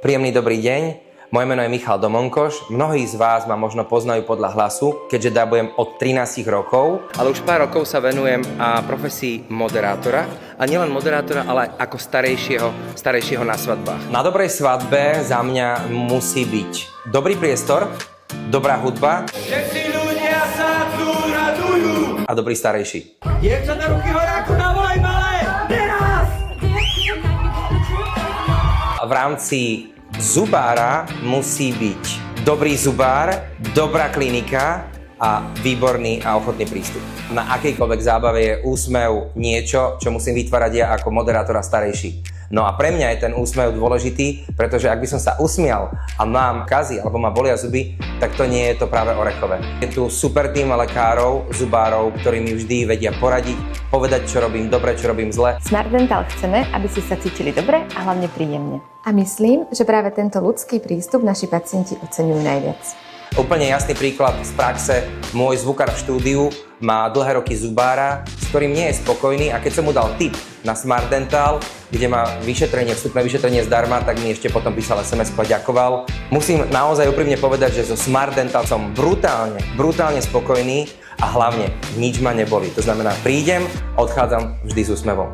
Príjemný dobrý deň, moje meno je Michal Domonkoš, mnohí z vás ma možno poznajú podľa hlasu, keďže dabujem od 13 rokov, ale už pár rokov sa venujem profesii moderátora a nielen moderátora, ale ako starejšieho na svadbách. Na dobrej svadbe za mňa musí byť dobrý priestor, dobrá hudba a dobrý starejší. Dievčatá, ruky hore, ako navolaj malé! Teraz! V rámci zubára musí byť dobrý zubár, dobrá klinika a výborný a ochotný prístup. Na akejkoľvek zábave je úsmev niečo, čo musím vytvárať ja ako moderátor a starejší. No a pre mňa je ten úsmev dôležitý, pretože ak by som sa usmial a mám kazy alebo ma bolia zuby, tak to nie je to práve orechové. Je tu super tým lekárov, zubárov, ktorí mi vždy vedia poradiť, povedať, čo robím dobre, čo robím zle. Smart Dental chceme, aby si sa cítili dobre a hlavne príjemne. A myslím, že práve tento ľudský prístup naši pacienti oceňujú najviac. Úplne jasný príklad z praxe. Môj zvukár v štúdiu má dlhé roky zubára, s ktorým nie je spokojný a keď som mu dal tip na Smart Dental, kde má vstupné vyšetrenie zdarma, tak mi ešte potom písal SMS-ko a ďakoval. Musím naozaj úprimne povedať, že so Smart Dental som brutálne spokojný a hlavne nič ma neboli. To znamená, prídem, odchádzam vždy s úsmevom.